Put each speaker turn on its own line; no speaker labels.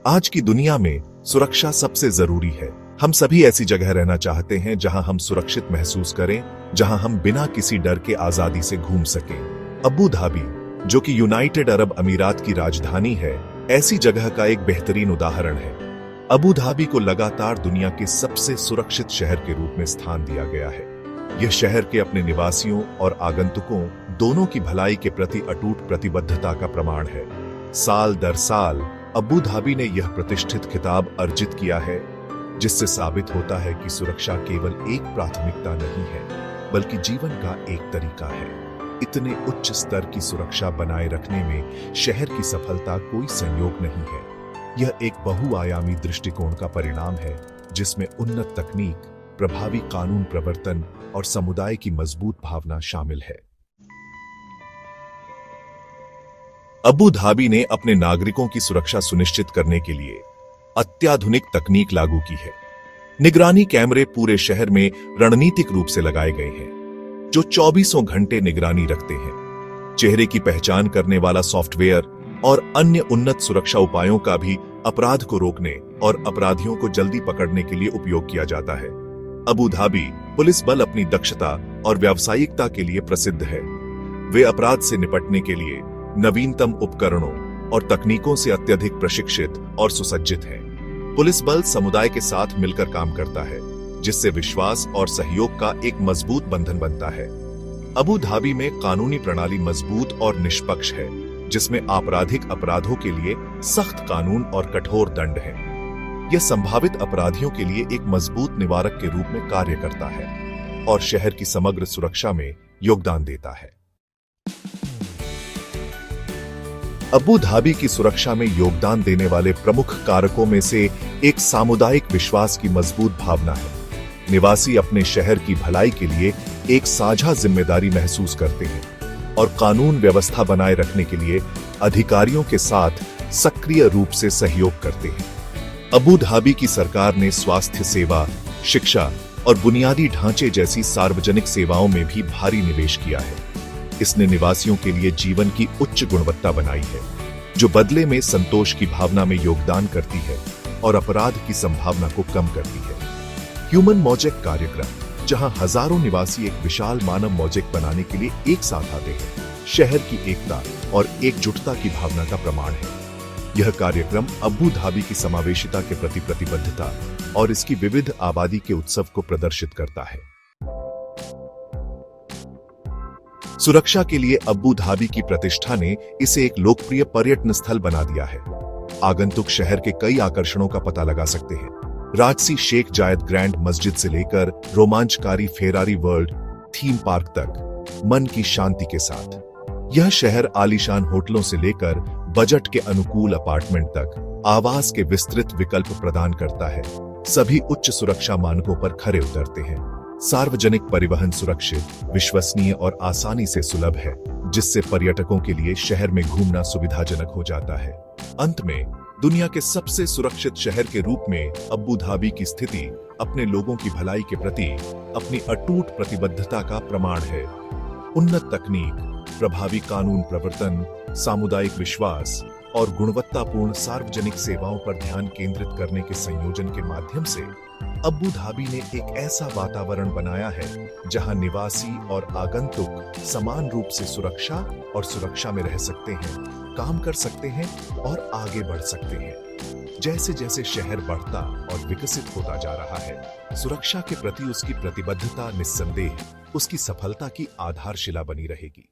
आज की दुनिया में सुरक्षा सबसे जरूरी है। हम सभी ऐसी जगह रहना चाहते हैं जहां हम सुरक्षित महसूस करें, जहां हम बिना किसी डर के आजादी से घूम सकें। अबू धाबी, जो कि यूनाइटेड अरब अमीरात की राजधानी है, ऐसी जगह का एक बेहतरीन उदाहरण है। अबू धाबी को लगातार दुनिया के सबसे सुरक्षित शहर के रूप में स्थान दिया गया है। यह शहर के अपने निवासियों और आगंतुकों दोनों की भलाई के प्रति अटूट प्रतिबद्धता का प्रमाण है। साल दर साल अबू धाबी ने यह प्रतिष्ठित खिताब अर्जित किया है, जिससे साबित होता है कि सुरक्षा केवल एक प्राथमिकता नहीं है, बल्कि जीवन का एक तरीका है। इतने उच्च स्तर की सुरक्षा बनाए रखने में शहर की सफलता कोई संयोग नहीं है। यह एक बहुआयामी दृष्टिकोण का परिणाम है, जिसमें उन्नत तकनीक, प्रभावी कानून प्रवर्तन और समुदाय की मजबूत भावना शामिल है। अबू धाबी ने अपने नागरिकों की सुरक्षा सुनिश्चित करने के लिए अत्याधुनिक तकनीक लागू की है। निगरानी कैमरे पूरे शहर में रणनीतिक रूप से लगाए गए हैं, जो 24 घंटे निगरानी रखते हैं। चेहरे की पहचान करने वाला सॉफ्टवेयर और अन्य उन्नत सुरक्षा उपायों का भी अपराध को रोकने और अपराधियों को जल्दी पकड़ने के लिए उपयोग किया जाता है। अबू धाबी पुलिस बल अपनी दक्षता और व्यावसायिकता के लिए प्रसिद्ध है। वे अपराध से निपटने के लिए नवीनतम उपकरणों और तकनीकों से अत्यधिक प्रशिक्षित और सुसज्जित हैं। पुलिस बल समुदाय के साथ मिलकर काम करता है, जिससे विश्वास और सहयोग का एक मजबूत बंधन बनता है। अबू धाबी में कानूनी प्रणाली मजबूत और निष्पक्ष है, जिसमें आपराधिक अपराधों के लिए सख्त कानून और कठोर दंड है। यह संभावित अपराधियों के लिए एक मजबूत निवारक के रूप में कार्य करता है और शहर की समग्र सुरक्षा में योगदान देता है। अबू धाबी की सुरक्षा में योगदान देने वाले प्रमुख कारकों में से एक सामुदायिक विश्वास की मजबूत भावना है। निवासी अपने शहर की भलाई के लिए एक साझा जिम्मेदारी महसूस करते हैं और कानून व्यवस्था बनाए रखने के लिए अधिकारियों के साथ सक्रिय रूप से सहयोग करते हैं। अबू धाबी की सरकार ने स्वास्थ्य सेवा, शिक्षा और बुनियादी ढांचे जैसी सार्वजनिक सेवाओं में भी भारी निवेश किया है। इसने निवासियों के लिए जीवन की उच्च गुणवत्ता बनाई है, जो बदले में संतोष की भावना में योगदान करती है और अपराध की संभावना को कम करती है। ह्यूमन मोजेक कार्यक्रम, जहां हजारों निवासी एक विशाल मानव मोजेक बनाने के लिए एक साथ आते हैं, शहर की एकता और एकजुटता की भावना का प्रमाण है। यह कार्यक्रम अबू धाबी की समावेशिता के प्रति प्रतिबद्धता और इसकी विविध आबादी के उत्सव को प्रदर्शित करता है। सुरक्षा के लिए अबू धाबी की प्रतिष्ठा ने इसे एक लोकप्रिय पर्यटन स्थल बना दिया है। आगंतुक शहर के कई आकर्षणों का पता लगा सकते हैं, राजसी शेख जायद ग्रैंड मस्जिद से लेकर रोमांचकारी फेरारी वर्ल्ड थीम पार्क तक, मन की शांति के साथ। यह शहर आलीशान होटलों से लेकर बजट के अनुकूल अपार्टमेंट तक आवास के विस्तृत विकल्प प्रदान करता है। सभी उच्च सुरक्षा मानकों पर खरे उतरते हैं। सार्वजनिक परिवहन सुरक्षित, विश्वसनीय और आसानी से सुलभ है, जिससे पर्यटकों के लिए शहर में घूमना सुविधाजनक हो जाता है। अंत में, दुनिया के सबसे सुरक्षित शहर के रूप में अबू धाबी की स्थिति अपने लोगों की भलाई के प्रति अपनी अटूट प्रतिबद्धता का प्रमाण है। उन्नत तकनीक, प्रभावी कानून प्रवर्तन, सामुदायिक विश्वास और गुणवत्तापूर्ण सार्वजनिक सेवाओं पर ध्यान केंद्रित करने के संयोजन के माध्यम से अबू धाबी ने एक ऐसा वातावरण बनाया है जहां निवासी और आगंतुक समान रूप से सुरक्षा और सुरक्षा में रह सकते हैं, काम कर सकते हैं और आगे बढ़ सकते हैं। जैसे जैसे शहर बढ़ता और विकसित होता जा रहा है, सुरक्षा के प्रति उसकी प्रतिबद्धता निस्संदेह उसकी सफलता की आधारशिला बनी रहेगी।